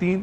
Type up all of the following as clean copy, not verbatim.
3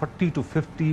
40 to 50